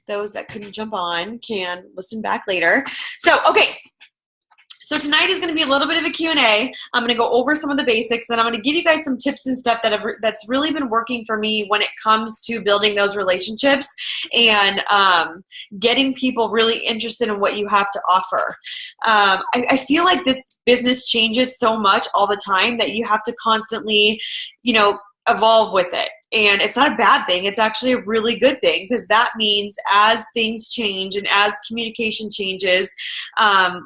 those that couldn't jump on can listen back later. So, okay. So tonight is going to be a little bit of a Q&A. I'm going to go over some of the basics, and I'm going to give you guys some tips and stuff that's really been working for me when it comes to building those relationships and getting people really interested in what you have to offer. I feel like this business changes so much all the time that you have to constantly, evolve with it. And it's not a bad thing. It's actually a really good thing, because that means as things change and as communication changes,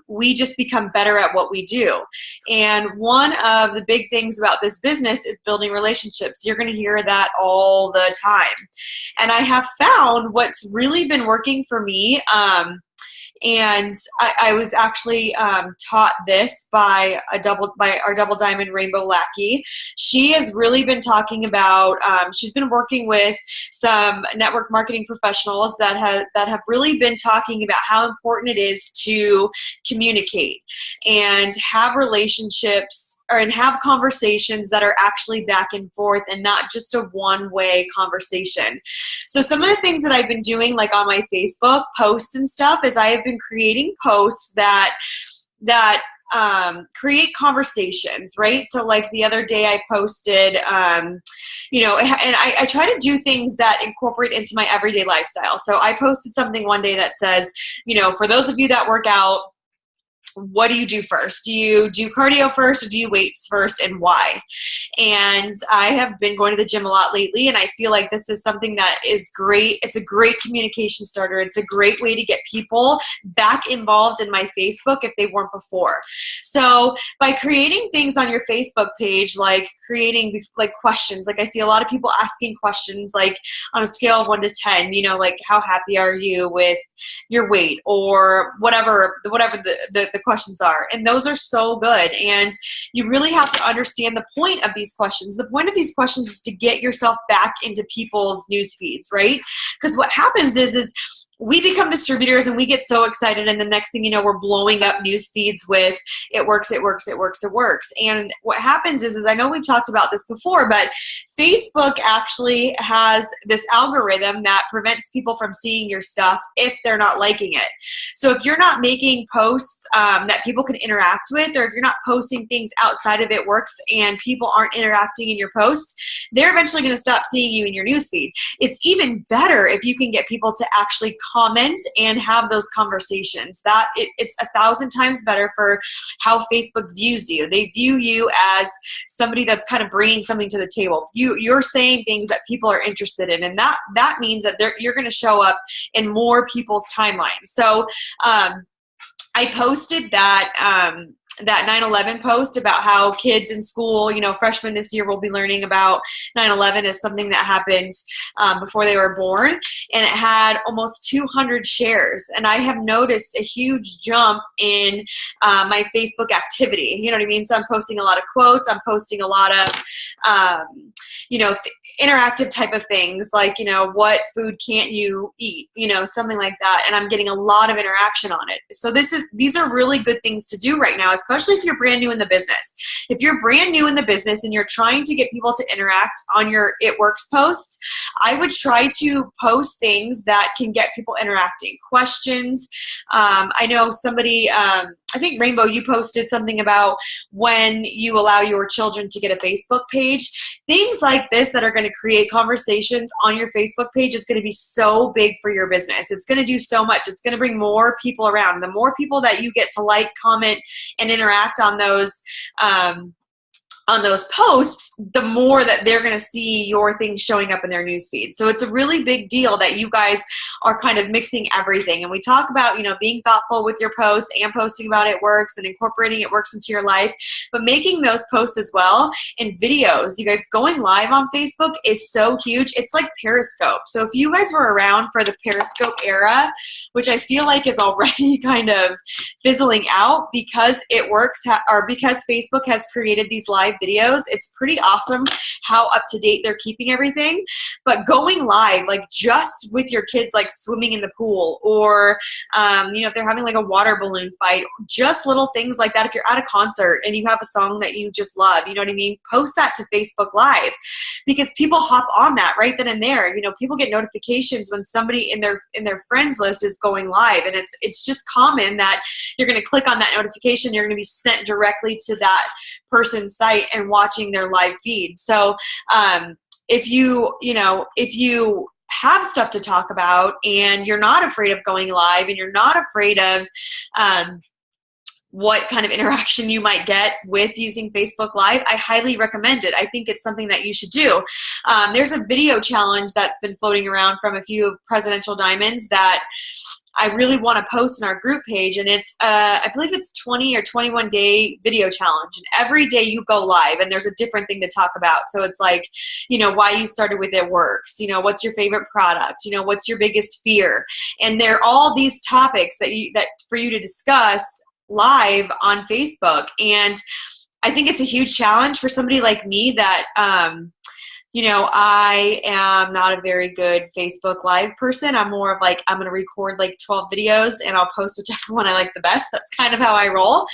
we just become better at what we do. And one of the big things about this business is building relationships. You're going to hear that all the time. And I have found what's really been working for me, and I was actually taught this by our Double Diamond Rainbow Lackey. She has really been talking about, she's been working with some network marketing professionals that have really been talking about how important it is to communicate and have relationships and have conversations that are actually back and forth and not just a one-way conversation. So some of the things that I've been doing, like on my Facebook posts and stuff, is I have been creating posts that create conversations, right? So like the other day I posted, and I try to do things that incorporate into my everyday lifestyle. So I posted something one day that says, for those of you that work out, what do you do first? Do you do cardio first, or do you weights first, and why? And I have been going to the gym a lot lately, and I feel like this is something that is great. It's a great communication starter. It's a great way to get people back involved in my Facebook if they weren't before. So by creating things on your Facebook page, like creating like questions, like I see a lot of people asking questions like on a scale of 1 to 10, like how happy are you with your weight, or whatever the questions are. And those are so good. And you really have to understand the point of these questions. The point of these questions is to get yourself back into people's news feeds, right? Because what happens is we become distributors and we get so excited, and the next thing you know, we're blowing up news feeds with it works, it works, it works, it works. And what happens is I know we've talked about this before, but Facebook actually has this algorithm that prevents people from seeing your stuff if they're not liking it. So if you're not making posts that people can interact with, or if you're not posting things outside of It Works and people aren't interacting in your posts, they're eventually going to stop seeing you in your news feed. It's even better if you can get people to actually comment and have those conversations. It's 1,000 times better for how Facebook views you. They view you as somebody that's kind of bringing something to the table. You're saying things that people are interested in, and that means that you're going to show up in more people's timelines. So I posted that 9/11 post about how kids in school, freshmen this year will be learning about 9/11 as something that happened before they were born. And it had almost 200 shares. And I have noticed a huge jump in my Facebook activity. You know what I mean? So I'm posting a lot of quotes. I'm posting a lot of, interactive type of things, like, what food can't you eat, something like that. And I'm getting a lot of interaction on it. So these are really good things to do right now, especially if you're brand new in the business. If you're brand new in the business and you're trying to get people to interact on your It Works posts, I would try to post things that can get people interacting. Questions. I know somebody, I think Rainbow, you posted something about when you allow your children to get a Facebook page. Things like this that are going to create conversations on your Facebook page is going to be so big for your business. It's going to do so much. It's going to bring more people around. The more people that you get to like, comment, and interact on those posts, the more that they're going to see your things showing up in their newsfeed. So it's a really big deal that you guys are kind of mixing everything. And we talk about, being thoughtful with your posts and posting about It Works and incorporating It Works into your life, but making those posts as well in videos. You guys, going live on Facebook is so huge. It's like Periscope. So if you guys were around for the Periscope era, which I feel like is already kind of fizzling out because It Works, or because Facebook has created these live videos. It's pretty awesome how up to date they're keeping everything. But going live, like just with your kids, like swimming in the pool, or if they're having like a water balloon fight, just little things like that. If you're at a concert and you have a song that you just love, you know what I mean? Post that to Facebook Live, because people hop on that right then and there. People get notifications when somebody in their friends list is going live, and it's just common that you're going to click on that notification. You're going to be sent directly to that person's site and watching their live feed. So if you have stuff to talk about and you're not afraid of going live, and you're not afraid of what kind of interaction you might get with using Facebook Live, I highly recommend it. I think it's something that you should do. There's a video challenge that's been floating around from a few of Presidential Diamonds that I really want to post in our group page, and it's I believe it's 20 or 21 day video challenge, and every day you go live and there's a different thing to talk about. So it's like, why you started with It Works, what's your favorite product, what's your biggest fear, and they're all these topics that for you to discuss live on Facebook. And I think it's a huge challenge for somebody like me that I am not a very good Facebook Live person. I'm more of like, I'm going to record like 12 videos and I'll post whichever one I like the best. That's kind of how I roll.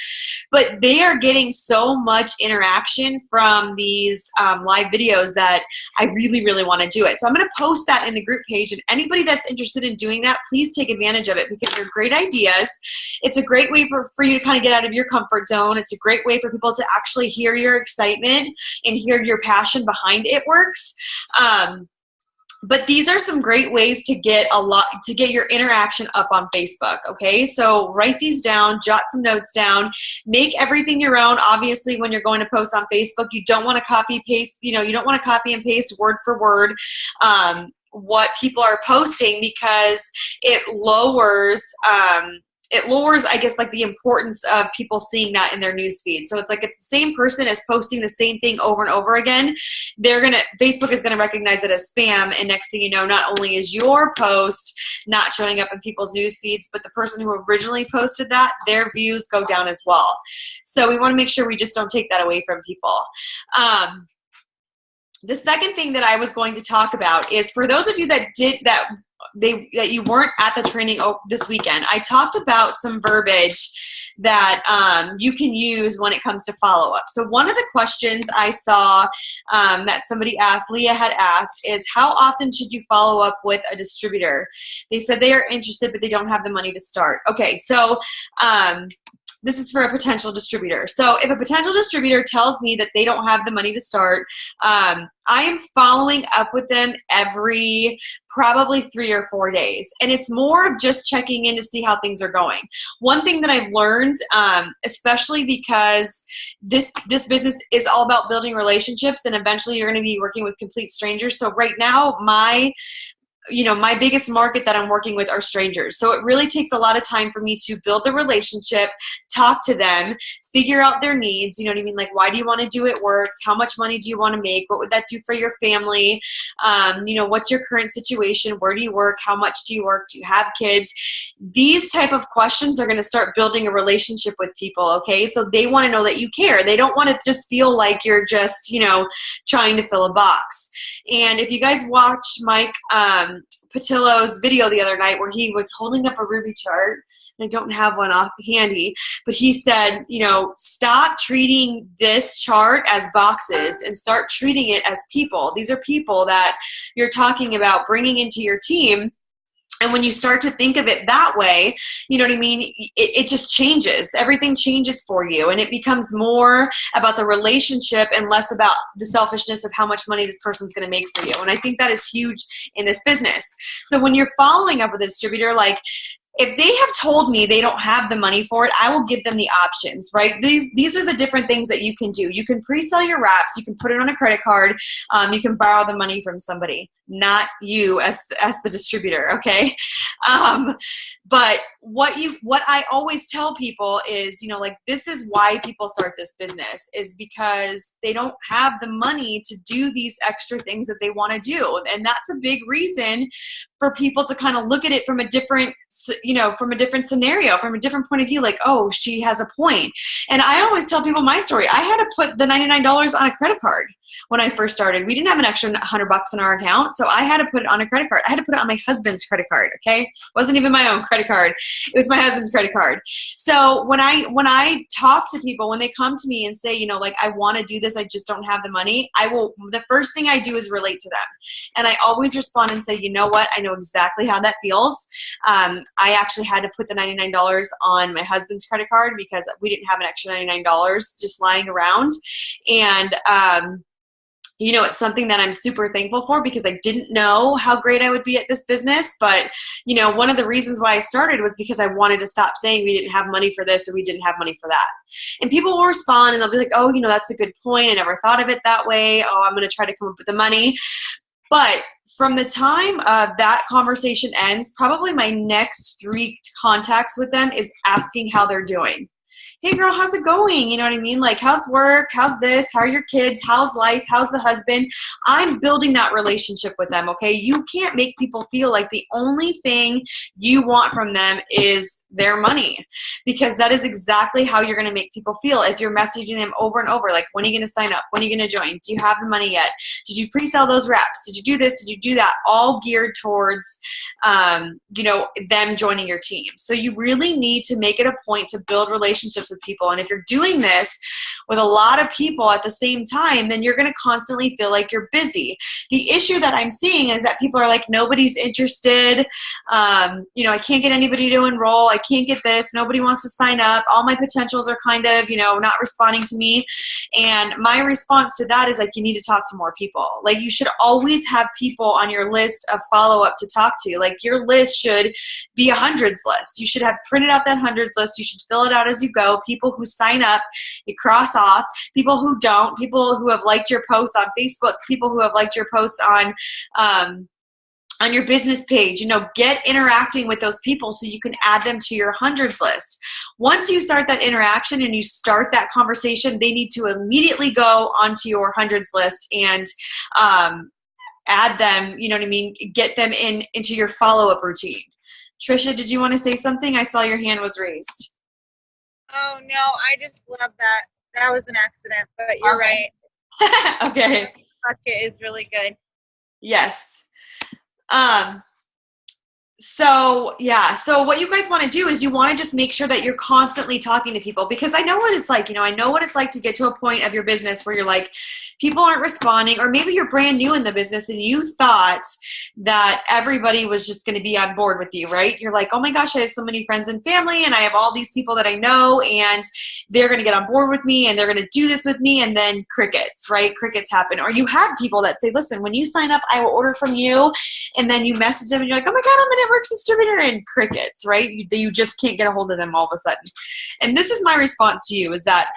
But they are getting so much interaction from these live videos that I really, really want to do it. So I'm going to post that in the group page, and anybody that's interested in doing that, please take advantage of it, because they're great ideas. It's a great way for you to kind of get out of your comfort zone. It's a great way for people to actually hear your excitement and hear your passion behind It Works. But these are some great ways to get your interaction up on Facebook. Okay, so write these down, jot some notes down, make everything your own. Obviously, when you're going to post on Facebook, you don't want to copy paste. You don't want to copy and paste word for word what people are posting, because it lowers I guess, like the importance of people seeing that in their news feed. So it's like, it's the same person as posting the same thing over and over again. Facebook is gonna recognize it as spam, and next thing you know, not only is your post not showing up in people's news feeds, but the person who originally posted that, their views go down as well. So we want to make sure we just don't take that away from people. The second thing that I was going to talk about is, for those of you that you weren't at the training this weekend, I talked about some verbiage that you can use when it comes to follow-up. So one of the questions I saw that somebody asked, Leah had asked, is how often should you follow up with a distributor? They said they are interested, but they don't have the money to start. Okay, so this is for a potential distributor. So if a potential distributor tells me that they don't have the money to start, I am following up with them every probably 3 or 4 days. And it's more of just checking in to see how things are going. One thing that I've learned, especially because this business is all about building relationships, and eventually you're going to be working with complete strangers. So right now, my biggest market that I'm working with are strangers. So it really takes a lot of time for me to build the relationship, talk to them, figure out their needs. You know what I mean? Like, why do you want to do It Works? How much money do you want to make? What would that do for your family? What's your current situation? Where do you work? How much do you work? Do you have kids? These type of questions are going to start building a relationship with people, okay? So they want to know that you care. They don't want to just feel like you're just, trying to fill a box. And if you guys watched Mike Patillo's video the other night where he was holding up a Ruby chart, and I don't have one off handy, but he said, stop treating this chart as boxes and start treating it as people. These are people that you're talking about bringing into your team. And when you start to think of it that way, you know what I mean? It just changes. Everything changes for you. And it becomes more about the relationship and less about the selfishness of how much money this person's going to make for you. And I think that is huge in this business. So when you're following up with a distributor, like, if they have told me they don't have the money for it, I will give them the options, right? These are the different things that you can do. You can pre-sell your wraps. You can put it on a credit card. You can borrow the money from somebody. not you as the distributor. Okay. But what I always tell people is, you know, like, this is why people start this business, is because they don't have the money to do these extra things that they want to do. And that's a big reason for people to kind of look at it from a different, you know, from a different scenario, from a different point of view, like, oh, she has a point. And I always tell people my story. I had to put the $99 on a credit card when I first started. We didn't have an extra $100 in our account, so I had to put it on a credit card. I had to put it on my husband's credit card, okay? It wasn't even my own credit card. It was my husband's credit card. So when I talk to people, when they come to me and say, you know, like, I want to do this, I just don't have the money, the first thing I do is relate to them. And I always respond and say, you know what? I know exactly how that feels. I actually had to put the $99 on my husband's credit card because we didn't have an extra $99 just lying around. And, you know, it's something that I'm super thankful for because I didn't know how great I would be at this business. But, you know, one of the reasons why I started was because I wanted to stop saying we didn't have money for this or we didn't have money for that. And people will respond and they'll be like, oh, you know, that's a good point. I never thought of it that way. Oh, I'm going to try to come up with the money. But from the time that conversation ends, probably my next 3 contacts with them is asking how they're doing. Hey girl, how's it going? You know what I mean? Like, how's work? How's this? How are your kids? How's life? How's the husband? I'm building that relationship with them, okay? You can't make people feel like the only thing you want from them is their money, because that is exactly how you're going to make people feel if you're messaging them over and over, like, when are you going to sign up? When are you going to join? Do you have the money yet? Did you pre-sell those reps? Did you do this? Did you do that? All geared towards, you know, them joining your team. So you really need to make it a point to build relationships with people. And if you're doing this with a lot of people at the same time, then you're going to constantly feel like you're busy. The issue that I'm seeing is that people are like, nobody's interested. You know, I can't get anybody to enroll. I can't get this. Nobody wants to sign up. All my potentials are kind of, you know, not responding to me. And my response to that is like, you need to talk to more people. Like, you should always have people on your list of follow-up to talk to. Like, your list should be a hundreds list. You should have printed out that hundreds list. You should fill it out as you go. People who sign up, you cross off. People who don't. People who have liked your posts on Facebook. People who have liked your posts on your business page. You know, get interacting with those people so you can add them to your hundreds list. Once you start that interaction and you start that conversation, they need to immediately go onto your hundreds list and add them, you know what I mean, get them into your follow-up routine. Trisha, did you want to say something? I saw your hand was raised. Oh, no, I just love that. That was an accident, but you're right. Okay. Bucket is really good. Yes. So yeah, so what you guys want to do is you want to just make sure that you're constantly talking to people, because I know what it's like, you know, I know what it's like to get to a point of your business where you're like, people aren't responding, or maybe you're brand new in the business and you thought that everybody was just going to be on board with you, right? You're like, oh my gosh, I have so many friends and family and I have all these people that I know and they're going to get on board with me and they're going to do this with me, and then crickets, right? Crickets happen. Or you have people that say, listen, when you sign up, I will order from you, and then you message them and you're like, oh my God, I'm an networks distributor, and crickets, right? You just can't get a hold of them all of a sudden. And this is my response to you, is that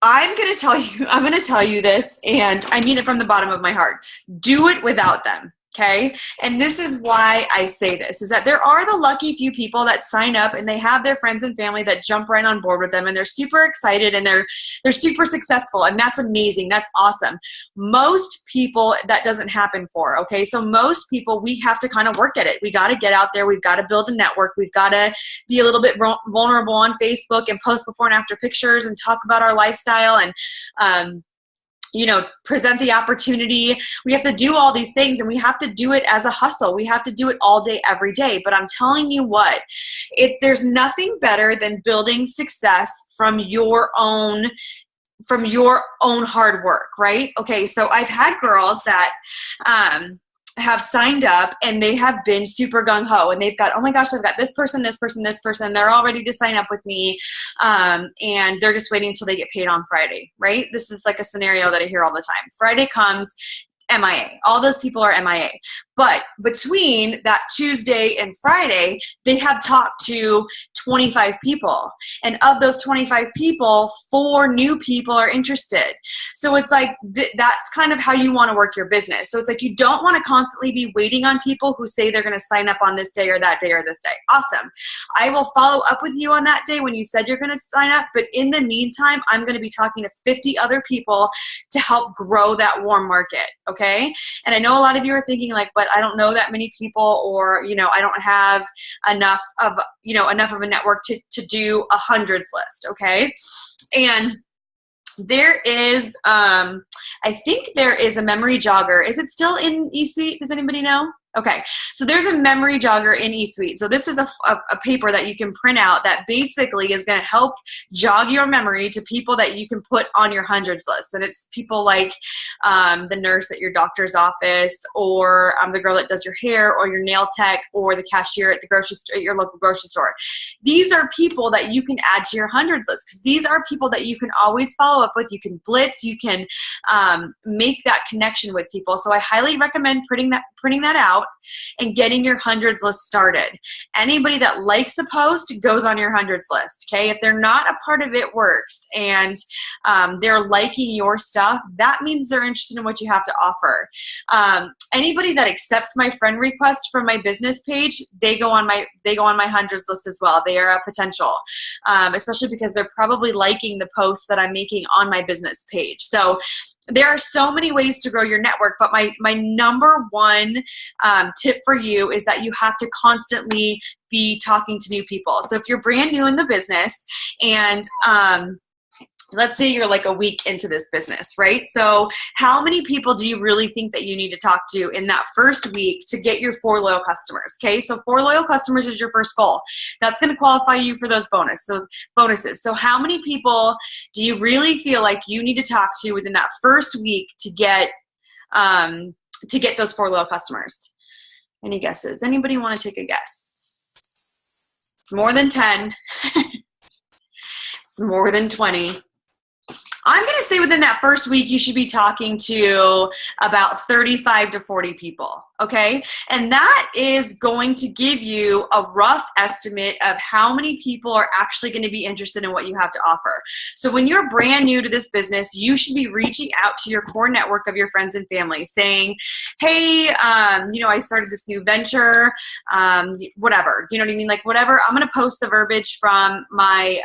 I'm going to tell you this, and I mean it from the bottom of my heart. Do it without them. Okay. And this is why I say this, is that there are the lucky few people that sign up and they have their friends and family that jump right on board with them and they're super excited and they're super successful, and that's amazing. That's awesome. Most people that doesn't happen for, okay? So most people, we have to kind of work at it. We got to get out there. We've got to build a network. We've got to be a little bit vulnerable on Facebook and post before and after pictures and talk about our lifestyle and, you know, present the opportunity. We have to do all these things, and we have to do it as a hustle. We have to do it all day, every day. But I'm telling you what, there's nothing better than building success from your own hard work, right? Okay, so I've had girls that have signed up and they have been super gung-ho, and they've got, oh my gosh, I've got this person, this person, this person. They're all ready to sign up with me. And they're just waiting until they get paid on Friday, right? This is like a scenario that I hear all the time. Friday comes, MIA. All those people are MIA. But between that Tuesday and Friday, they have talked to 25 people. And of those 25 people, 4 new people are interested. So it's like, that's kind of how you want to work your business. So it's like, you don't want to constantly be waiting on people who say they're going to sign up on this day or that day or this day. Awesome. I will follow up with you on that day when you said you're going to sign up. But in the meantime, I'm going to be talking to 50 other people to help grow that warm market. Okay. And I know a lot of you are thinking like, but I don't know that many people, or, I don't have enough of a network to do a hundreds list. Okay. And there is, I think there is a memory jogger. Is it still in eSuite? Does anybody know? Okay, so there's a memory jogger in eSuite. So this is a paper that you can print out that basically is going to help jog your memory to people that you can put on your hundreds list. And it's people like the nurse at your doctor's office, or the girl that does your hair, or your nail tech, or the cashier at the grocery store, at your local grocery store. These are people that you can add to your hundreds list, because these are people that you can always follow up with. You can blitz, you can make that connection with people. So I highly recommend printing that out and getting your hundreds list started. Anybody that likes a post goes on your hundreds list. Okay, if they're not a part of It Works and they're liking your stuff, that means they're interested in what you have to offer. Anybody that accepts my friend request from my business page, they go on my hundreds list as well. They are a potential, especially because they're probably liking the posts that I'm making on my business page. So there are so many ways to grow your network, but my number one tip for you is that you have to constantly be talking to new people. So if you're brand new in the business and let's say you're like a week into this business, right? So how many people do you really think that you need to talk to in that first week to get your 4 loyal customers? Okay, so 4 loyal customers is your first goal. That's going to qualify you for those bonuses. So how many people do you really feel like you need to talk to within that first week to get those 4 loyal customers? Any guesses? Anybody want to take a guess? It's more than 10. It's more than 20. I'm going to say within that first week, you should be talking to about 35 to 40 people, okay? And that is going to give you a rough estimate of how many people are actually going to be interested in what you have to offer. So when you're brand new to this business, you should be reaching out to your core network of your friends and family saying, hey, I started this new venture, whatever, you know what I mean? Like whatever. I'm going to post the verbiage from my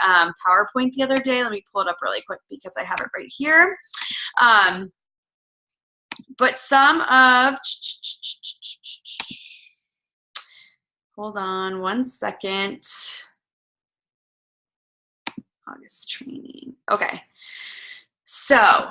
PowerPoint the other day. Let me pull it up really quick because I have it right here. But some of, hold on one second. August training. Okay. So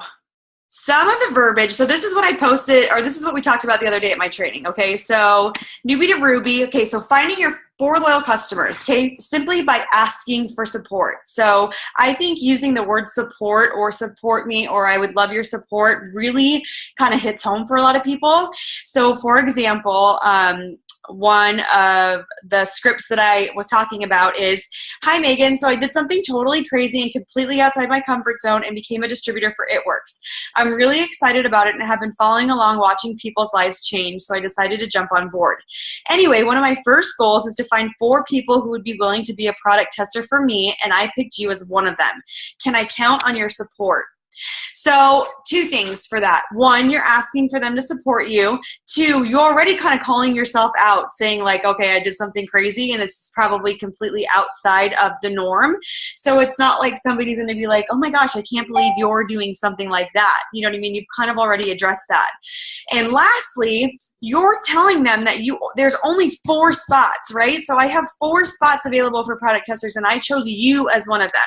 some of the verbiage, so this is what I posted, or this is what we talked about the other day at my training, okay? So newbie to Ruby, okay, so finding your 4 loyal customers, okay, simply by asking for support. So I think using the word support or support me or I would love your support really kind of hits home for a lot of people. So for example, one of the scripts that I was talking about is, hi Megan, so I did something totally crazy and completely outside my comfort zone and became a distributor for It Works. I'm really excited about it and have been following along watching people's lives change, so I decided to jump on board. Anyway, one of my first goals is to find 4 people who would be willing to be a product tester for me, and I picked you as one of them. Can I count on your support? So 2 things for that. 1, you're asking for them to support you. 2, you're already kind of calling yourself out saying like, okay, I did something crazy and it's probably completely outside of the norm. So it's not like somebody's going to be like, oh my gosh, I can't believe you're doing something like that. You know what I mean? You've kind of already addressed that. And lastly, you're telling them that there's only 4 spots, right? So I have 4 spots available for product testers and I chose you as one of them.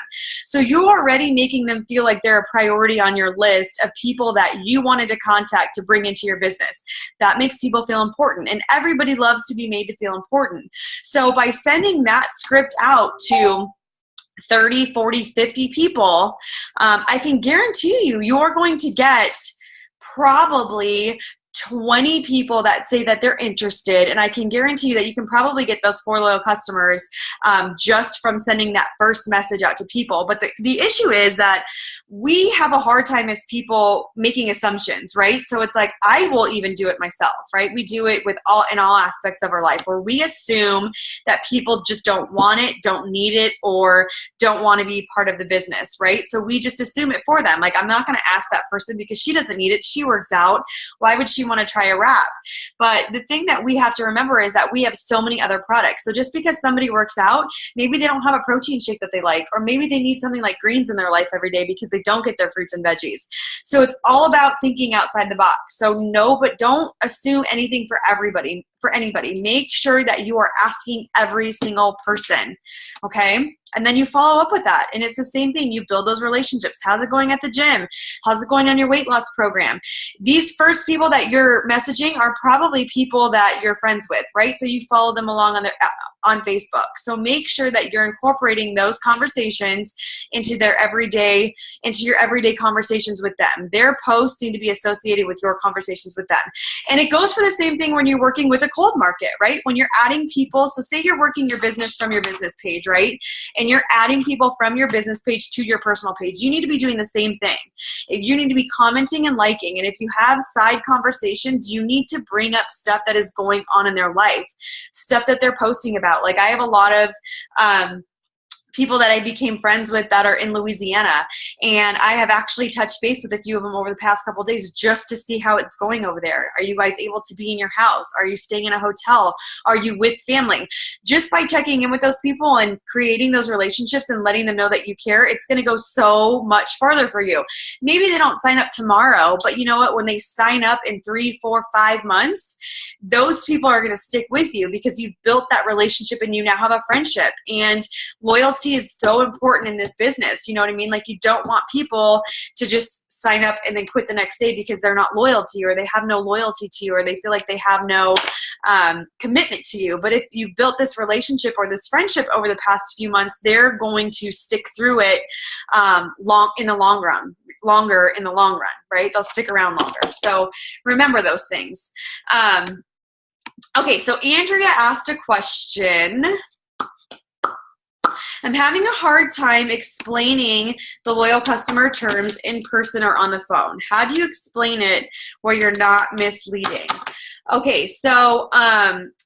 So you're already making them feel like they're a priority on your list of people that you wanted to contact to bring into your business. That makes people feel important, and everybody loves to be made to feel important. So by sending that script out to 30, 40, 50 people, I can guarantee you're going to get probably 20 people that say that they're interested, and I can guarantee you that you can probably get those 4 loyal customers just from sending that first message out to people. But the issue is that we have a hard time as people making assumptions, right? So it's like, I will even do it myself, right? We do it in all aspects of our life, where we assume that people just don't want it, don't need it, or don't want to be part of the business, right? So we just assume it for them. Like, I'm not going to ask that person because she doesn't need it. She works out. Why would she want to try a wrap? But the thing that we have to remember is that we have so many other products. So just because somebody works out, maybe they don't have a protein shake that they like, or maybe they need something like greens in their life every day because they don't get their fruits and veggies. So it's all about thinking outside the box. So no, but don't assume anything for everybody, for anybody. Make sure that you are asking every single person, okay? And then you follow up with that. And it's the same thing. You build those relationships. How's it going at the gym? How's it going on your weight loss program? These first people that you're messaging are probably people that you're friends with, right? So you follow them along on Facebook. So make sure that you're incorporating those conversations into your everyday conversations with them. Their posts need to be associated with your conversations with them. And it goes for the same thing when you're working with a cold market, right? When you're adding people, so say you're working your business from your business page, right? And you're adding people from your business page to your personal page. You need to be doing the same thing. You need to be commenting and liking. And if you have side conversations, you need to bring up stuff that is going on in their life, stuff that they're posting about. Like, I have a lot of people that I became friends with that are in Louisiana, and I have actually touched base with a few of them over the past couple of days just to see how it's going over there. Are you guys able to be in your house? Are you staying in a hotel? Are you with family? Just by checking in with those people and creating those relationships and letting them know that you care, it's going to go so much farther for you. Maybe they don't sign up tomorrow, but you know what? When they sign up in 3, 4, 5 months, those people are going to stick with you because you've built that relationship and you now have a friendship. And loyalty is so important in this business. You know what I mean? Like, you don't want people to just sign up and then quit the next day because they're not loyal to you, or they have no loyalty to you, or they feel like they have no commitment to you. But if you've built this relationship or this friendship over the past few months, they're going to stick through it longer in the long run, right? They'll stick around longer. So remember those things. Okay, so Andrea asked a question. I'm having a hard time explaining the loyal customer terms in person or on the phone. How do you explain it where you're not misleading? Okay, so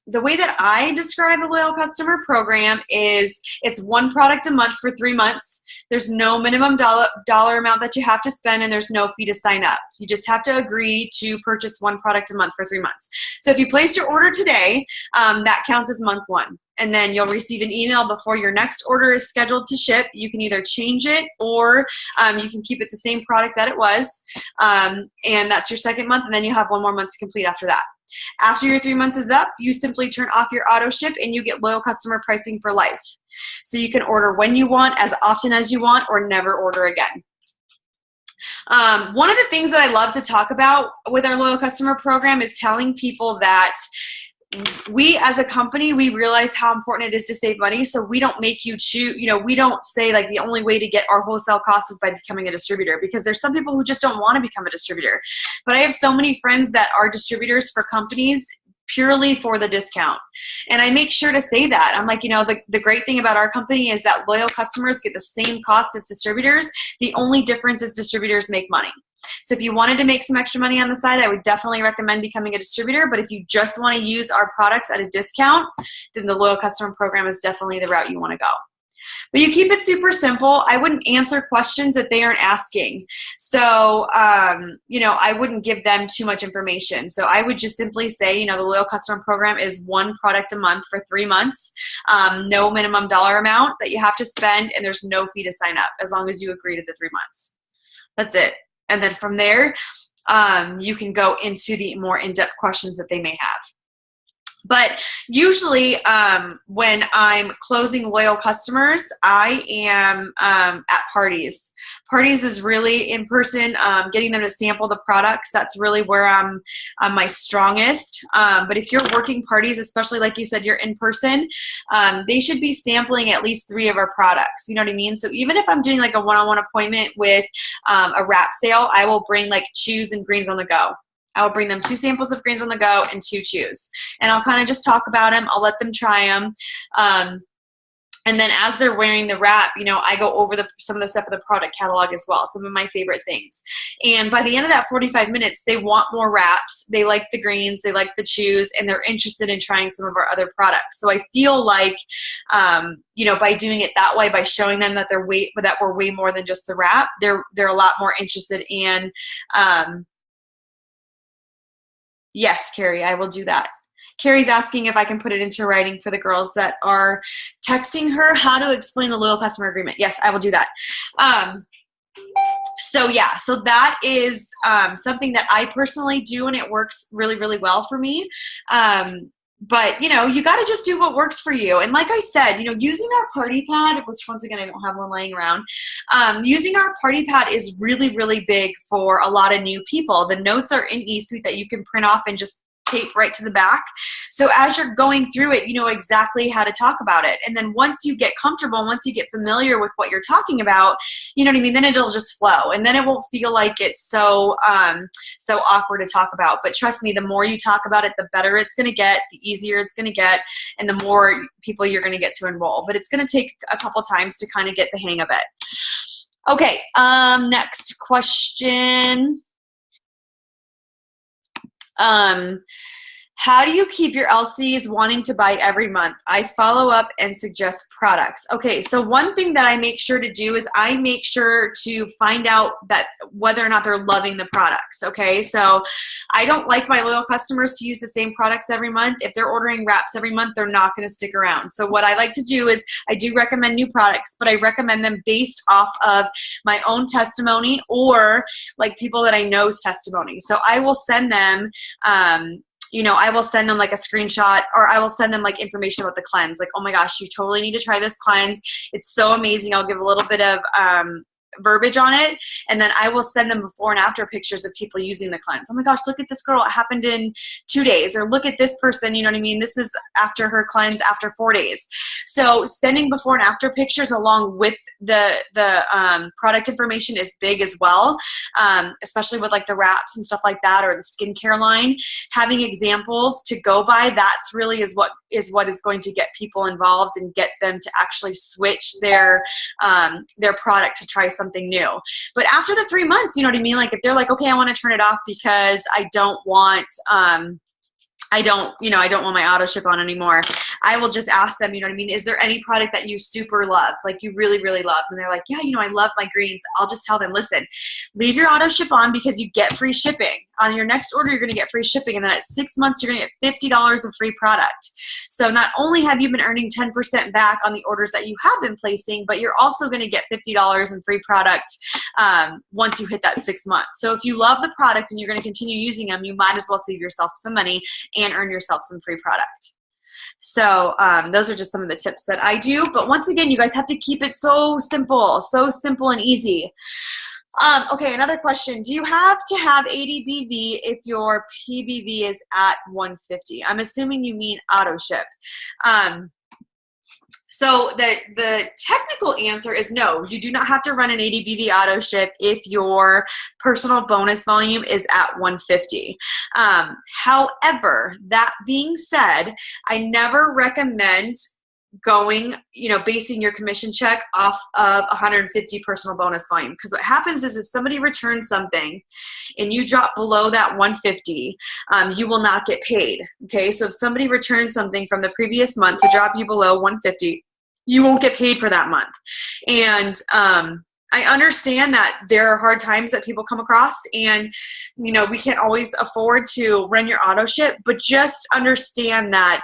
the way that I describe the loyal customer program is it's 1 product a month for 3 months. There's no minimum dollar amount that you have to spend, and there's no fee to sign up. You just have to agree to purchase 1 product a month for 3 months. So if you place your order today, that counts as month 1. And then you'll receive an email before your next order is scheduled to ship. You can either change it or you can keep it the same product that it was. And that's your 2nd month, and then you have 1 more month to complete after that. After your 3 months is up, you simply turn off your auto ship and you get loyal customer pricing for life. So you can order when you want, as often as you want, or never order again. One of the things that I love to talk about with our loyal customer program is telling people that we as a company, we realize how important it is to save money. So we don't make you choose, we don't say like the only way to get our wholesale cost is by becoming a distributor, because there's some people who just don't want to become a distributor. But I have so many friends that are distributors for companies purely for the discount. And I make sure to say that. I'm like, the great thing about our company is that loyal customers get the same cost as distributors. The only difference is distributors make money. So if you wanted to make some extra money on the side, I would definitely recommend becoming a distributor. But if you just want to use our products at a discount, then the loyal customer program is definitely the route you want to go. But you keep it super simple. I wouldn't answer questions that they aren't asking. So, I wouldn't give them too much information. So I would just simply say, the loyal customer program is 1 product a month for 3 months. No minimum dollar amount that you have to spend, and there's no fee to sign up as long as you agree to the 3 months. That's it. And then from there, you can go into the more in-depth questions that they may have. But usually when I'm closing loyal customers, I am at parties. Parties is really in person, getting them to sample the products. That's really where I'm my strongest. But if you're working parties, especially like you said, you're in person, they should be sampling at least 3 of our products. You know what I mean? So even if I'm doing like a one-on-one appointment with a wrap sale, I will bring like chews and greens on the go. I will bring them 2 samples of Greens on the Go and 2 chews. And I'll kind of just talk about them. I'll let them try them. And then as they're wearing the wrap, you know, I go over some of the stuff in the product catalog as well, some of my favorite things. And by the end of that 45 minutes, they want more wraps. They like the Greens, they like the chews, and they're interested in trying some of our other products. So I feel like, you know, by doing it that way, by showing them that we're way more than just the wrap, they're a lot more interested in. Yes, Carrie, I will do that. Carrie's asking if I can put it into writing for the girls that are texting her how to explain the loyal customer agreement. Yes, I will do that. So yeah, so that is something that I personally do, and it works really, really well for me. But, you know, you got to just do what works for you. And like I said, you know, using our party pad, which once again, I don't have one laying around, using our party pad is really, really big for a lot of new people. The notes are in eSuite that you can print off and just tape right to the back. So as you're going through it, you know exactly how to talk about it. And then once you get comfortable, once you get familiar with what you're talking about, you know what I mean, then it'll just flow. And then it won't feel like it's so awkward to talk about. But trust me, the more you talk about it, the better it's going to get, the easier it's going to get, and the more people you're going to get to enroll. But it's going to take a couple times to kind of get the hang of it. Okay, next question. How do you keep your LCs wanting to buy every month? I follow up and suggest products. Okay, so one thing that I make sure to do is I make sure to find out that whether or not they're loving the products, okay? So I don't like my loyal customers to use the same products every month. If they're ordering wraps every month, they're not gonna stick around. So what I like to do is I do recommend new products, but I recommend them based off of my own testimony or like people that I know's testimony. So I will send them, you know, I will send them like a screenshot, or I will send them like information about the cleanse. Like, oh my gosh, you totally need to try this cleanse. It's so amazing. I'll give a little bit of verbiage on it, and then I will send them before and after pictures of people using the cleanse. Oh my gosh, look at this girl, it happened in 2 days, or look at this person, you know what I mean, this is after her cleanse after 4 days. So sending before and after pictures along with the product information is big as well, especially with like the wraps and stuff like that, or the skincare line. Having examples to go by, that's really is what is going to get people involved and get them to actually switch their product to try something new. But after the 3 months, you know what I mean? Like if they're like, okay, I want to turn it off because I don't want my auto ship on anymore, I will just ask them, you know what I mean, is there any product that you super love, like you really, really love? And they're like, yeah, you know, I love my Greens. I'll just tell them, listen, leave your auto ship on because you get free shipping. On your next order, you're going to get free shipping. And then at 6 months, you're going to get $50 of free product. So not only have you been earning 10% back on the orders that you have been placing, but you're also going to get $50 in free product once you hit that 6 months. So if you love the product and you're going to continue using them, you might as well save yourself some money and earn yourself some free product. So those are just some of the tips that I do. But once again, you guys have to keep it so simple and easy. Okay, another question. Do you have to have ADBV if your PBV is at 150? I'm assuming you mean auto ship. So the technical answer is no, you do not have to run an ADBV auto ship if your personal bonus volume is at 150. However, that being said, I never recommend going, you know, basing your commission check off of 150 personal bonus volume. Because what happens is if somebody returns something and you drop below that 150, you will not get paid. Okay, so if somebody returns something from the previous month to drop you below 150, you won't get paid for that month. And I understand that there are hard times that people come across, and you know, we can't always afford to run your auto ship, but just understand that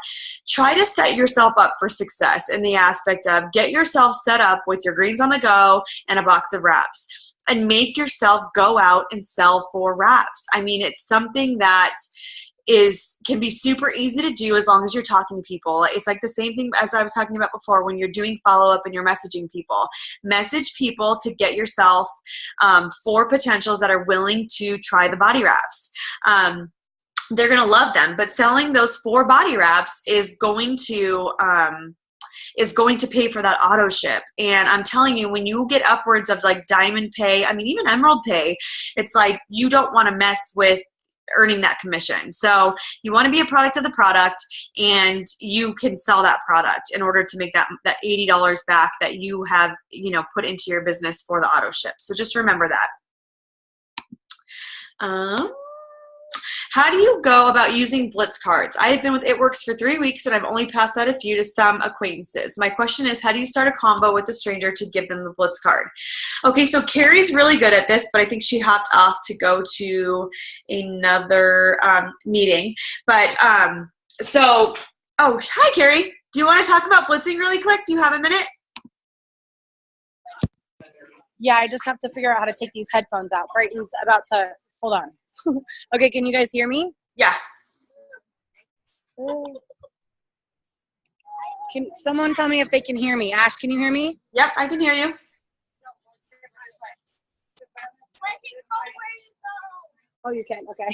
try to set yourself up for success in the aspect of get yourself set up with your Greens on the Go and a box of wraps, and make yourself go out and sell for wraps. I mean, it's something that can be super easy to do as long as you're talking to people. It's like the same thing as I was talking about before when you're doing follow-up and you're messaging people. Message people to get yourself 4 potentials that are willing to try the body wraps. They're going to love them, but selling those 4 body wraps is going to pay for that auto ship. And I'm telling you, when you get upwards of like diamond pay, I mean, even emerald pay, it's like you don't want to mess with earning that commission. So you want to be a product of the product, and you can sell that product in order to make that $80 back that you have, put into your business for the auto ship. So just remember that. How do you go about using Blitz cards? I have been with It Works for 3 weeks, and I've only passed out a few to some acquaintances. My question is, how do you start a combo with a stranger to give them the Blitz card? Okay, so Carrie's really good at this, but I think she hopped off to go to another meeting. But oh, hi, Carrie. Do you want to talk about blitzing really quick? Do you have a minute? Yeah, I just have to figure out how to take these headphones out. Brighton's about to, hold on. Okay, can you guys hear me? Yeah. Can someone tell me if they can hear me? Ash, can you hear me? Yep, I can hear you. Oh, you can, okay.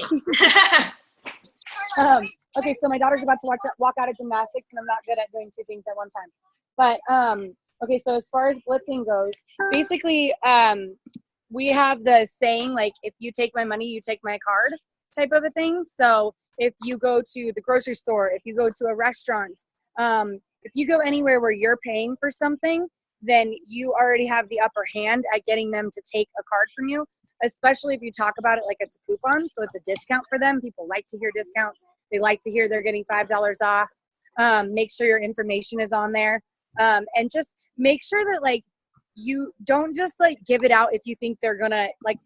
Okay, so my daughter's about to walk out of gymnastics, and I'm not good at doing two things at one time. But, okay, so as far as blitzing goes, basically, we have the saying, like, if you take my money, you take my card type of a thing. So if you go to the grocery store, if you go to a restaurant, if you go anywhere where you're paying for something, then you already have the upper hand at getting them to take a card from you, especially if you talk about it like it's a coupon. So it's a discount for them. People like to hear discounts. They like to hear they're getting $5 off. Make sure your information is on there. And just make sure that, like, you don't just, like, give it out if you think they're gonna, like,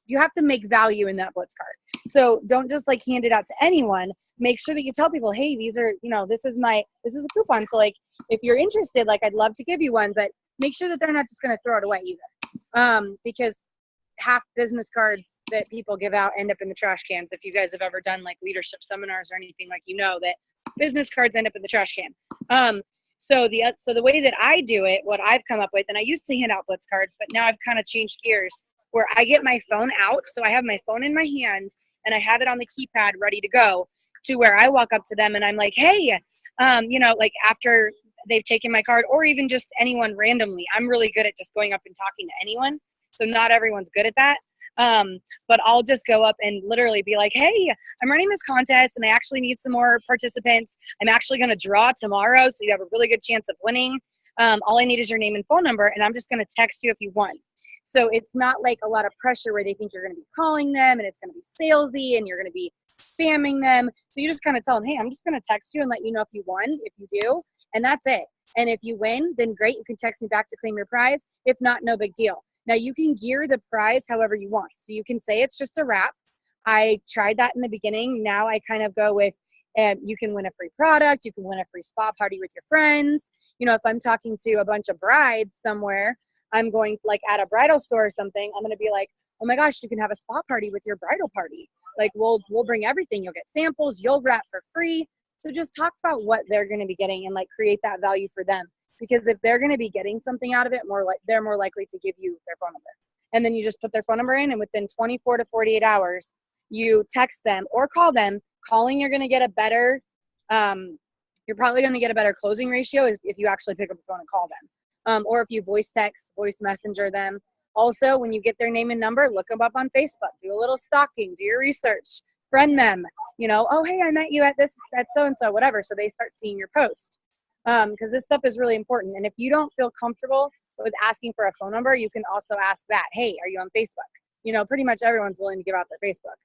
you have to make value in that Blitz card. So don't just, like, hand it out to anyone. Make sure that you tell people, hey, these are, this is a coupon. So, like, if you're interested, like, I'd love to give you one, but make sure that they're not just going to throw it away either. Because half business cards that people give out end up in the trash cans. If you guys have ever done, like, leadership seminars or anything, like, that business cards end up in the trash can. So the way that I do it, what I've come up with, and I used to hand out Blitz cards, but now I've kind of changed gears where I get my phone out. So I have my phone in my hand and I have it on the keypad ready to go, to where I walk up to them and I'm like, hey, like, after they've taken my card, or even just anyone randomly. I'm really good at just going up and talking to anyone. So not everyone's good at that. But I'll just go up and literally be like, hey, I'm running this contest and I actually need some more participants. I'm actually going to draw tomorrow, so you have a really good chance of winning. All I need is your name and phone number, and I'm just going to text you if you won. So it's not like a lot of pressure where they think you're going to be calling them and it's going to be salesy and you're going to be spamming them. So you just kind of tell them, hey, I'm just going to text you and let you know if you won, if you do, and that's it. And if you win, then great, you can text me back to claim your prize. If not, no big deal. Now, you can gear the prize however you want. So you can say it's just a wrap. I tried that in the beginning. Now I kind of go with, you can win a free product. You can win a free spa party with your friends. If I'm talking to a bunch of brides somewhere, I'm going, like, at a bridal store or something, I'm going to be like, oh my gosh, you can have a spa party with your bridal party. Like, we'll bring everything. You'll get samples. You'll wrap for free. So just talk about what they're going to be getting and, like, create that value for them. Because if they're going to be getting something out of it, they're more likely to give you their phone number. And then you just put their phone number in, and within 24 to 48 hours, you text them or call them. Calling, you're going to get a better, you're probably going to get a better closing ratio if you actually pick up the phone and call them. Or if you voice messenger them. Also, when you get their name and number, look them up on Facebook. Do a little stalking. Do your research. Friend them. Oh, hey, I met you at so-and-so, whatever. So they start seeing your post. Because this stuff is really important. And if you don't feel comfortable with asking for a phone number, you can also ask that, hey, are you on Facebook? Pretty much everyone's willing to give out their Facebook.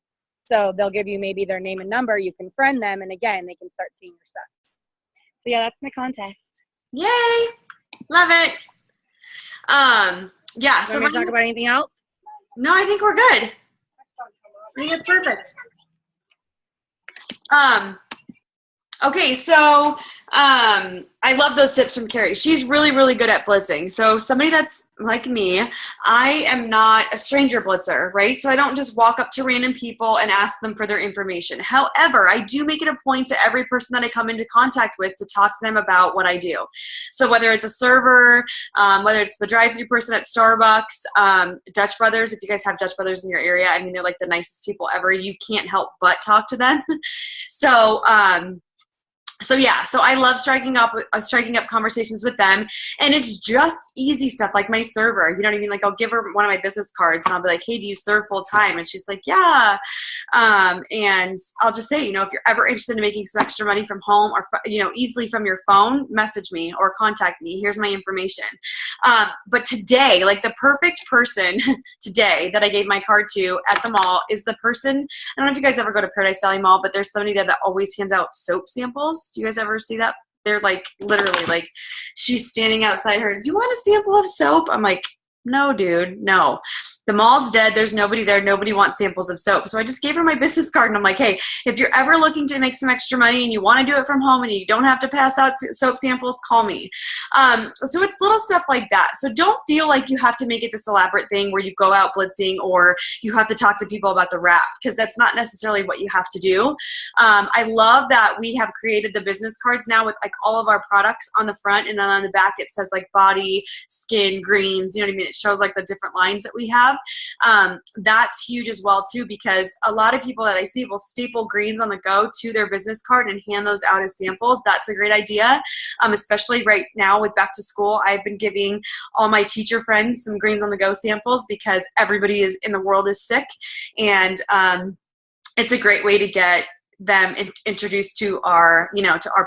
So they'll give you maybe their name and number. You can friend them. And again, they can start seeing your stuff. So yeah, that's my contest. Yay. Love it. Yeah. So want me to talk about anything else? No, I think we're good. I think it's perfect. Okay, so I love those tips from Carrie. She's really, really good at blitzing. So somebody that's like me, I am not a stranger blitzer, right? So I don't just walk up to random people and ask them for their information. However, I do make it a point to every person that I come into contact with to talk to them about what I do. So whether it's a server, whether it's the drive-thru person at Starbucks, Dutch Brothers, if you guys have Dutch Brothers in your area, I mean, they're like the nicest people ever. You can't help but talk to them. So, So yeah, so I love striking up conversations with them, and it's just easy stuff like my server. You know what I mean? Like I'll give her one of my business cards, and I'll be like, "Hey, do you serve full time?" And she's like, "Yeah." And I'll just say, if you're ever interested in making some extra money from home or easily from your phone, message me or contact me. Here's my information. But today, like the perfect person today that I gave my card to at the mall is the person. I don't know if you guys ever go to Paradise Valley Mall, but there's somebody there that always hands out soap samples. Do you guys ever see that? They're like literally like she's standing outside her. Do you want a sample of soap? I'm like, no, dude, no. The mall's dead. There's nobody there. Nobody wants samples of soap. So I just gave her my business card, and I'm like, hey, if you're ever looking to make some extra money and you want to do it from home and you don't have to pass out soap samples, call me. So it's little stuff like that. So don't feel like you have to make it this elaborate thing where you go out blitzing or you have to talk to people about the wrap, because that's not necessarily what you have to do. I love that we have created the business cards now with like all of our products on the front, and then on the back it says like body, skin, greens, you know what I mean? It shows like the different lines that we have. That's huge as well too, because a lot of people that I see will staple greens on the go to their business card and hand those out as samples. That's a great idea. Especially right now with back to school, I've been giving all my teacher friends some greens on the go samples because everybody is in the world is sick, and it's a great way to get them introduced to our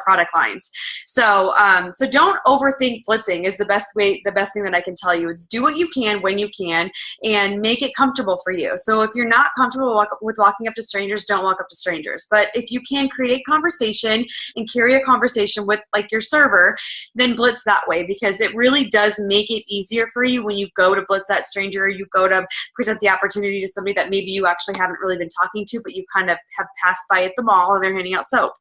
product lines. So so don't overthink blitzing is the best thing that I can tell you. It's do what you can when you can and make it comfortable for you. So if you're not comfortable with walking up to strangers, don't walk up to strangers. But if you can create conversation and carry a conversation with like your server, then blitz that way, because it really does make it easier for you when you go to blitz that stranger, or you go to present the opportunity to somebody that maybe you actually haven't really been talking to, but you kind of have passed by at the mall and they're handing out soap.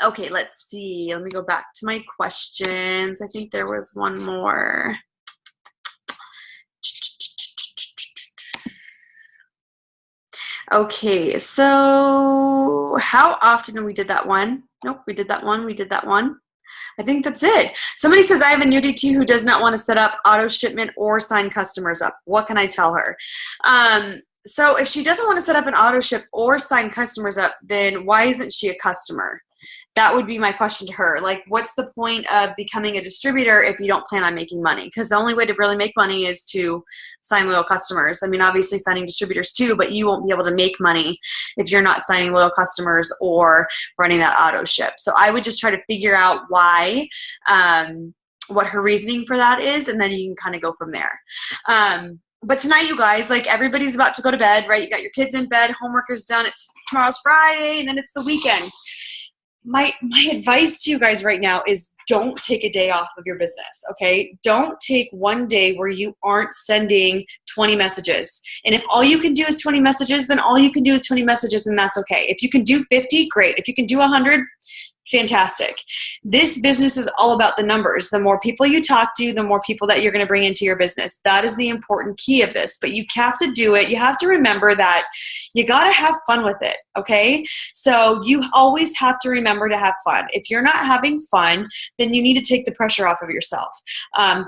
Okay, let's see. Let me go back to my questions. I think there was one more. Okay, so how often we did that one? Nope, we did that one. We did that one. I think that's it. Somebody says, I have a new DT who does not want to set up auto shipment or sign customers up. What can I tell her? So if she doesn't want to set up an auto ship or sign customers up, then why isn't she a customer? That would be my question to her. Like, what's the point of becoming a distributor if you don't plan on making money? Because the only way to really make money is to sign loyal customers. I mean, obviously signing distributors too, but you won't be able to make money if you're not signing loyal customers or running that auto ship. So I would just try to figure out why, what her reasoning for that is, and then you can kind of go from there. But tonight, you guys, like everybody's about to go to bed, right? You got your kids in bed, homework is done. Tomorrow's Friday, and then it's the weekend. My advice to you guys right now is don't take a day off of your business, okay? Don't take one day where you aren't sending 20 messages. And if all you can do is 20 messages, then all you can do is 20 messages, and that's okay. If you can do 50, great. If you can do 100, fantastic. This business is all about the numbers. The more people you talk to, the more people that you're going to bring into your business. That is the important key of this. But you have to do it. You have to remember that you got to have fun with it, okay? So you always have to remember to have fun. If you're not having fun, then you need to take the pressure off of yourself.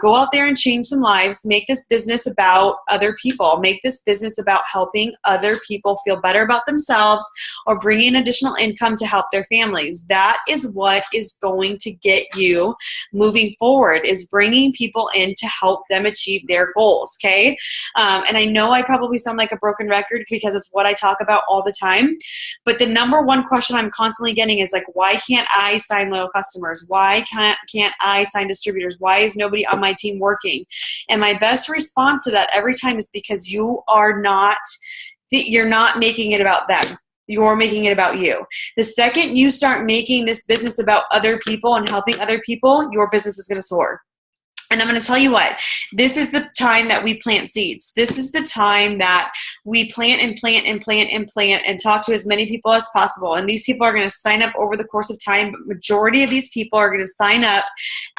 Go out there and change some lives. Make this business about other people. Make this business about helping other people feel better about themselves or bringing additional income to help their families. That is what is going to get you moving forward, is bringing people in to help them achieve their goals, okay? And I know I probably sound like a broken record because it's what I talk about all the time, but the number one question I'm constantly getting is like, why can't I sign loyal customers? Why can't I sign distributors? Why is nobody on my team working? And my best response to that every time is because you're not making it about them. You're making it about you. The second you start making this business about other people and helping other people, your business is going to soar. And I'm going to tell you what, this is the time that we plant seeds. This is the time that we plant and plant and plant and plant and talk to as many people as possible. And these people are going to sign up over the course of time. But majority of these people are going to sign up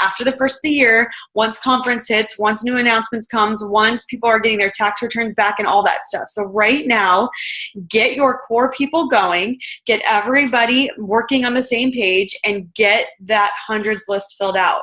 after the first of the year, once conference hits, once new announcements comes, once people are getting their tax returns back and all that stuff. So right now, get your core people going, get everybody working on the same page, and get that hundreds list filled out.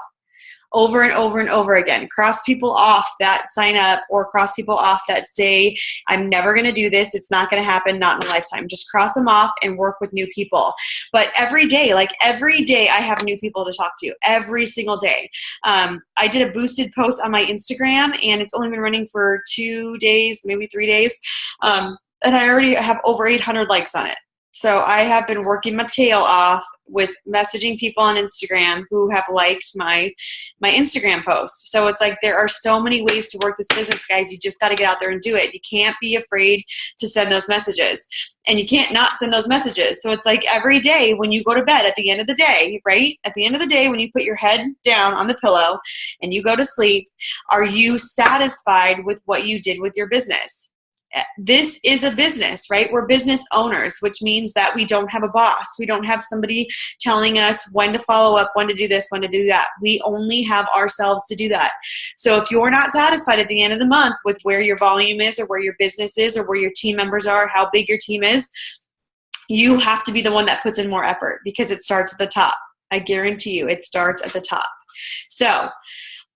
over and over and over again. Cross people off that sign up, or cross people off that say, I'm never going to do this. It's not going to happen. Not in a lifetime. Just cross them off and work with new people. But every day, I have new people to talk to every single day. I did a boosted post on my Instagram, and it's only been running for 2 days, maybe 3 days. And I already have over 800 likes on it. So I have been working my tail off with messaging people on Instagram who have liked my Instagram post. So it's like, there are so many ways to work this business, guys. You just got to get out there and do it. You can't be afraid to send those messages, and you can't not send those messages. So it's like every day when you go to bed, at the end of the day, right? At the end of the day, when you put your head down on the pillow and you go to sleep, are you satisfied with what you did with your business? This is a business, right? We're business owners, which means that we don't have a boss. We don't have somebody telling us when to follow up, when to do this, when to do that. We only have ourselves to do that. So if you're not satisfied at the end of the month with where your volume is, or where your business is, or where your team members are, how big your team is, you have to be the one that puts in more effort, because it starts at the top. I guarantee you it starts at the top. So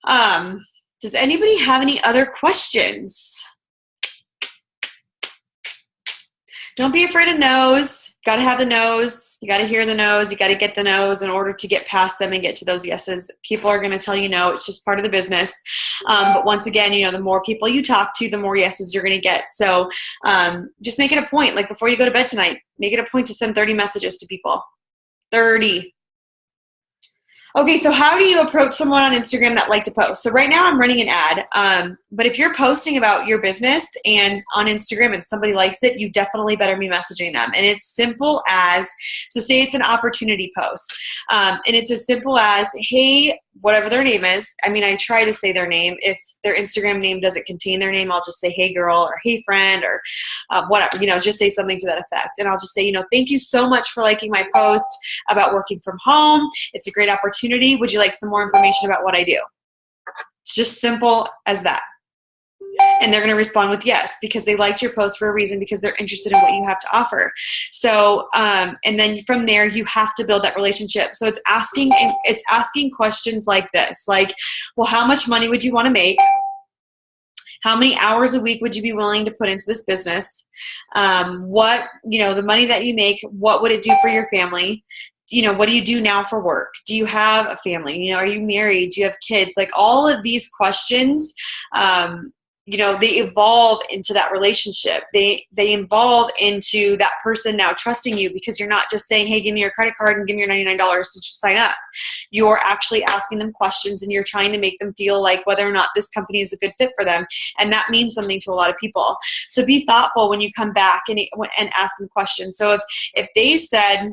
does anybody have any other questions? Don't be afraid of no's. Got to have the no's. You got to hear the no's. You got to get the no's in order to get past them and get to those yeses. People are going to tell you no. It's just part of the business. But once again, the more people you talk to, the more yeses you're going to get. So just make it a point. Like before you go to bed tonight, make it a point to send 30 messages to people. 30. Okay, so how do you approach someone on Instagram that like to post? So right now I'm running an ad, but if you're posting about your business and on Instagram and somebody likes it, you definitely better be messaging them. And it's simple as, so say it's an opportunity post, and it's as simple as, hey, whatever their name is. I mean, I try to say their name. If their Instagram name doesn't contain their name, I'll just say, hey girl, or hey friend, or whatever, just say something to that effect. And I'll just say, thank you so much for liking my post about working from home. It's a great opportunity. Would you like some more information about what I do? It's just simple as that. And they're going to respond with yes, because they liked your post for a reason, because they're interested in what you have to offer. So, and then from there, you have to build that relationship. So it's asking questions like this, like, well, how much money would you want to make? How many hours a week would you be willing to put into this business? What, the money that you make, what would it do for your family? What do you do now for work? Do you have a family? Are you married? Do you have kids? Like all of these questions, they evolve into that relationship. They evolve into that person now trusting you, because you're not just saying, hey, give me your credit card and give me your $99 to just sign up. You're actually asking them questions, and you're trying to make them feel like whether or not this company is a good fit for them. And that means something to a lot of people. So be thoughtful when you come back and ask them questions. So if they said,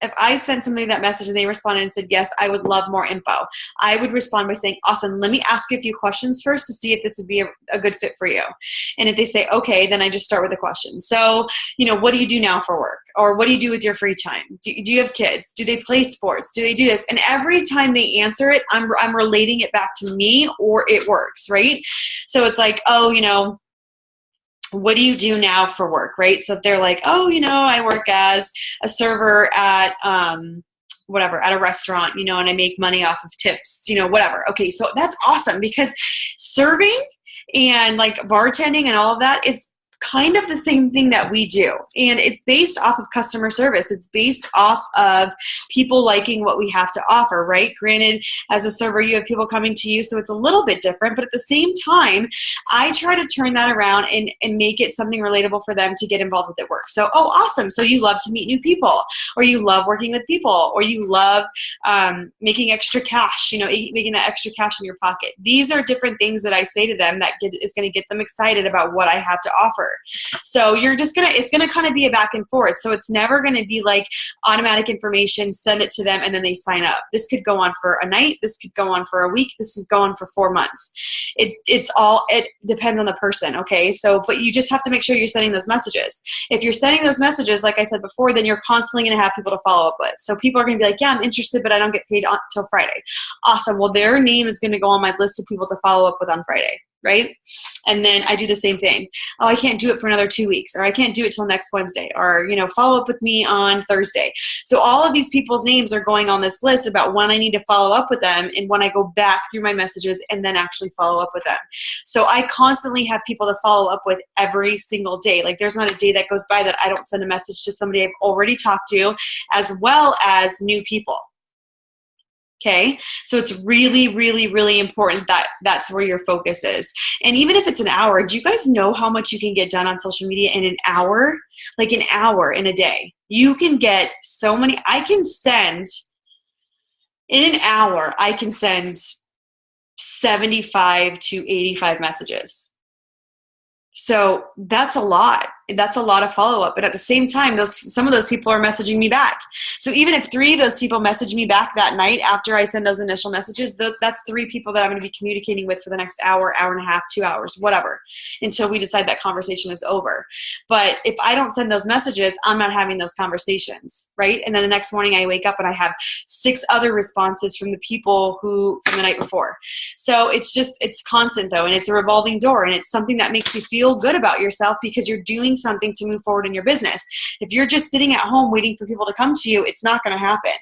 if I sent somebody that message and they responded and said, yes, I would love more info, I would respond by saying, awesome, let me ask you a few questions first to see if this would be a good fit for you. And if they say, okay, then I just start with the question. So, what do you do now for work? Or what do you do with your free time? Do you have kids? Do they play sports? Do they do this? And every time they answer it, I'm relating it back to me, or it works, right? So it's like, oh, what do you do now for work, right? So if they're like, oh, I work as a server at at a restaurant, and I make money off of tips, whatever. Okay, so that's awesome, because serving and like bartending and all of that is kind of the same thing that we do. And it's based off of customer service. It's based off of people liking what we have to offer, right? Granted, as a server, you have people coming to you, so it's a little bit different. But at the same time, I try to turn that around and make it something relatable for them to get involved with at work. So, oh, awesome. So you love to meet new people, or you love working with people, or you love making extra cash, making that extra cash in your pocket. These are different things that I say to them that is going to get them excited about what I have to offer. So it's going to kind of be a back and forth. So it's never going to be like automatic information, send it to them, and then they sign up. This could go on for a night. This could go on for a week. This could go on for 4 months. It depends on the person. Okay. So, but you just have to make sure you're sending those messages. If you're sending those messages, like I said before, then you're constantly going to have people to follow up with. So people are going to be like, yeah, I'm interested, but I don't get paid until Friday. Awesome. Well, their name is going to go on my list of people to follow up with on Friday. right? And then I do the same thing. Oh, I can't do it for another 2 weeks, or I can't do it till next Wednesday, or, follow up with me on Thursday. So all of these people's names are going on this list about when I need to follow up with them and when I go back through my messages and then actually follow up with them. So I constantly have people to follow up with every single day. Like, there's not a day that goes by that I don't send a message to somebody I've already talked to, as well as new people. Okay, so it's really, really, really important that that's where your focus is. And even if it's an hour, do you guys know how much you can get done on social media in an hour? Like an hour in a day. You can get so many. In an hour, I can send 75 to 85 messages. So that's a lot. That's a lot of follow-up. But at the same time, some of those people are messaging me back. So even if 3 of those people message me back that night after I send those initial messages, that's 3 people that I'm going to be communicating with for the next hour, hour and a half, 2 hours, whatever, until we decide that conversation is over. But if I don't send those messages, I'm not having those conversations, right? And then the next morning I wake up and I have 6 other responses from the people from the night before. So it's constant though, and it's a revolving door, and it's something that makes you feel good about yourself because you're doing something to move forward in your business. If you're just sitting at home waiting for people to come to you, it's not going to happen.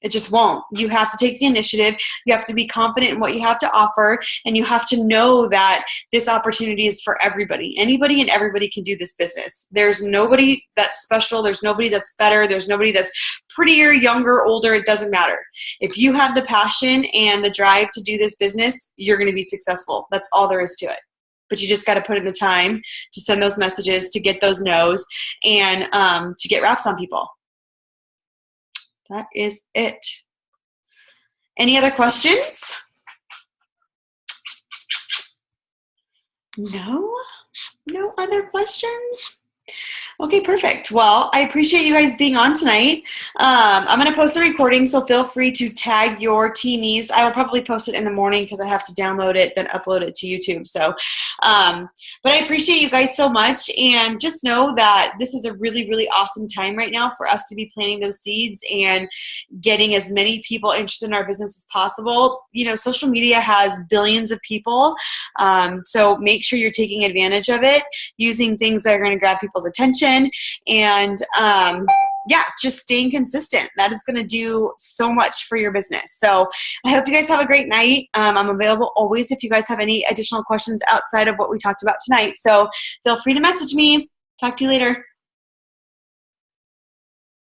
It just won't. You have to take the initiative. You have to be confident in what you have to offer, and you have to know that this opportunity is for everybody. Anybody and everybody can do this business. There's nobody that's special. There's nobody that's better. There's nobody that's prettier, younger, older. It doesn't matter. If you have the passion and the drive to do this business, you're going to be successful. That's all there is to it. But you just got to put in the time to send those messages, to get those no's, and to get wraps on people. That is it. Any other questions? No? No other questions? Okay, perfect. Well, I appreciate you guys being on tonight. I'm going to post the recording, so feel free to tag your teamies. I will probably post it in the morning because I have to download it, then upload it to YouTube. So, but I appreciate you guys so much, and just know that this is a really, really awesome time right now for us to be planting those seeds and getting as many people interested in our business as possible. Social media has billions of people, so make sure you're taking advantage of it, using things that are going to grab people's attention, and just staying consistent. That is going to do so much for your business. So I hope you guys have a great night. I'm available always if you guys have any additional questions outside of what we talked about tonight. So feel free to message me. Talk to you later.